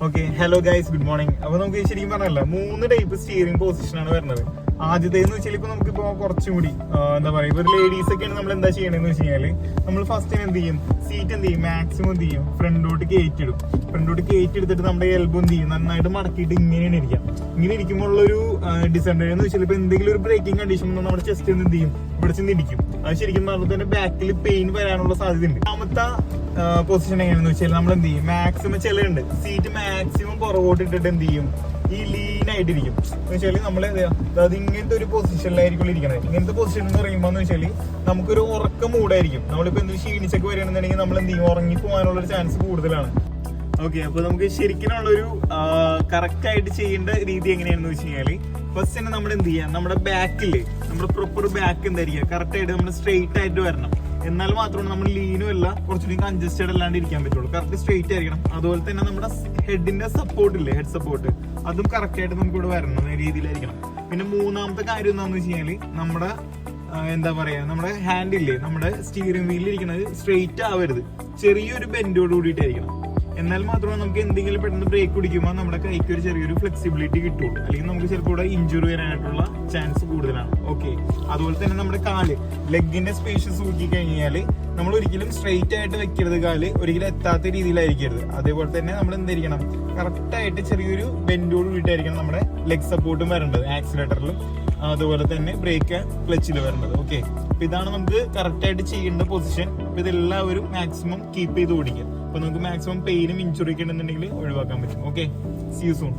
Okay, hello guys, good morning. അപ്പൊ നമുക്ക് ശരിക്കും പറഞ്ഞല്ല 3 ടൈപ്പ് സ്റ്റിയറിംഗ് പൊസിഷൻ ആണ് വരുന്നത്. ആദ്യത്തേന്ന് വെച്ചാൽ ഇപ്പൊ നമുക്കിപ്പോ കുറച്ചും കൂടി എന്താ പറയാ, ഇപ്പൊ ലേഡീസ് ഒക്കെയാണ് നമ്മൾ എന്താ ചെയ്യണമെന്ന് വെച്ച് കഴിഞ്ഞാല് നമ്മൾ ഫസ്റ്റ് എന്ത് ചെയ്യും, സീറ്റ് എന്ത് ചെയ്യും, മാക്സിമം എന്ത് ചെയ്യും, ഫ്രണ്ടോട്ട് കയറ്റിടും. ഫ്രണ്ടോട്ട് കയറ്റിയെടുത്തിട്ട് നമ്മുടെ എൽബോ എന്ത് ചെയ്യും, നന്നായിട്ട് മടക്കിയിട്ട് ഇങ്ങനെയാണ് ഇരിക്കാം. ഇങ്ങനെ ഇരിക്കുമ്പോൾ ഉള്ളൊരു ഡിസഡ്വാൻറ്റേജ് എന്ന് വെച്ചാൽ ഇപ്പൊ എന്തെങ്കിലും ഒരു ബ്രേക്കിംഗ് കണ്ടീഷൻ നമ്മുടെ ചെസ്റ്റ് എന്ത് ചെയ്യും, ഇവിടെ ചെന്ന് ഇരിക്കും. അത് ശരിക്കും പറഞ്ഞാൽ തന്നെ ബാക്കിൽ പെയിൻ വരാനുള്ള സാധ്യതയുണ്ട്. രണ്ടാമത്തെ പൊസിഷൻ എങ്ങനെയാണെന്ന് വെച്ചാൽ നമ്മൾ എന്ത് ചെയ്യും, മാക്സിമം ചിലരുണ്ട് സീറ്റ് മാക്സിമം പുറകോട്ട് ഇട്ടിട്ട് എന്ത് ചെയ്യും, ഈ ലീൻ ആയിട്ടിരിക്കും. എന്ന് വെച്ചാൽ നമ്മൾ അത് ഇങ്ങനത്തെ ഒരു പൊസിഷനിലായിരിക്കും ഇരിക്കണത്. ഇങ്ങനത്തെ പൊസിഷൻ എന്ന് പറയുമ്പോൾ എന്ന് വെച്ചാൽ നമുക്കൊരു ഉറക്ക മൂടായിരിക്കും. നമ്മളിപ്പോ എന്ത് ക്ഷീണിച്ചൊക്കെ വരികയാണെന്നുണ്ടെങ്കിൽ നമ്മൾ എന്ത് ചെയ്യും, ഉറങ്ങി പോകാനുള്ള ഒരു ചാൻസ് കൂടുതലാണ്. ഓക്കെ, അപ്പൊ നമുക്ക് ശരിക്കുമുള്ളൊരു കറക്റ്റ് ആയിട്ട് ചെയ്യേണ്ട രീതി എങ്ങനെയാണെന്ന് വെച്ച് കഴിഞ്ഞാല് ഫസ്റ്റ് തന്നെ നമ്മൾ എന്ത് ചെയ്യാം, നമ്മുടെ ബാക്കില് നമ്മുടെ പ്രോപ്പർ ബാക്ക് എന്തായിരിക്കുക, കറക്റ്റ് ആയിട്ട് നമ്മൾ സ്ട്രെയിറ്റ് ആയിട്ട് വരണം. എന്നാൽ മാത്രമാണ് നമ്മൾ ലീനും അല്ല കുറച്ചുകൂടി കൺജസ്റ്റഡ് അല്ലാണ്ട് ഇരിക്കാൻ പറ്റുള്ളൂ. കറക്റ്റ് സ്ട്രെയിറ്റ് ആയിരിക്കണം. അതുപോലെ തന്നെ നമ്മുടെ ഹെഡിന്റെ സപ്പോർട്ട് ഇല്ലേ, ഹെഡ് സപ്പോർട്ട്, അതും കറക്റ്റ് ആയിട്ട് നമുക്ക് ഇവിടെ വരണം രീതിയിലായിരിക്കണം. പിന്നെ മൂന്നാമത്തെ കാര്യം എന്താണെന്ന് വെച്ച് കഴിഞ്ഞാല് നമ്മുടെ എന്താ പറയാ, നമ്മുടെ ഹാൻഡ് ഇല്ലേ, നമ്മുടെ സ്റ്റിയറിംഗ് വീലിൽ ഇരിക്കുന്നത് സ്ട്രെയിറ്റ് ആവരുത്, ചെറിയൊരു ബെൻഡോട് കൂടിയിട്ടായിരിക്കണം. എന്നാൽ മാത്രമേ നമുക്ക് എന്തെങ്കിലും പെട്ടെന്ന് ബ്രേക്ക് പിടിക്കുമ്പോൾ നമ്മുടെ കൈക്ക് ഒരു ചെറിയൊരു ഫ്ലെക്സിബിലിറ്റി കിട്ടുള്ളൂ. അല്ലെങ്കിൽ നമുക്ക് ചിലപ്പോൾ ഇവിടെ ഇഞ്ചുറി വരാനായിട്ടുള്ള ചാൻസ് കൂടുതലാണ്. ഓക്കെ, അതുപോലെ തന്നെ നമ്മുടെ കാല്, ലെഗിന്റെ സ്പേഷ്യസ് നോക്കി കഴിഞ്ഞാൽ നമ്മൾ ഒരിക്കലും സ്ട്രെയിറ്റ് ആയിട്ട് വെക്കരുത്, കാല് ഒരിക്കലും എത്താത്ത രീതിയിലായിരിക്കരുത്. അതേപോലെ തന്നെ നമ്മൾ എന്തായിരിക്കണം, കറക്റ്റ് ആയിട്ട് ചെറിയൊരു ബെൻഡോട് കൂടിയിട്ടായിരിക്കണം നമ്മുടെ ലെഗ് സപ്പോർട്ടും വരേണ്ടത്, ആക്സിലേറ്ററിലും അതുപോലെ തന്നെ ബ്രേക്ക് ക്ലച്ചിൽ വരേണ്ടത്. ഓക്കെ, അപ്പൊ ഇതാണ് നമുക്ക് കറക്റ്റ് ആയിട്ട് ചെയ്യേണ്ട പൊസിഷൻ. അപ്പൊ ഇതെല്ലാവരും മാക്സിമം കീപ്പ് ചെയ്ത് ഓടിക്കുക. അപ്പൊ നമുക്ക് മാക്സിമം പെയിനും ഇഞ്ചുറി ഒക്കെ ഉണ്ടെന്നുണ്ടെങ്കിൽ ഒഴിവാക്കാൻ പറ്റും. Okay, see you soon.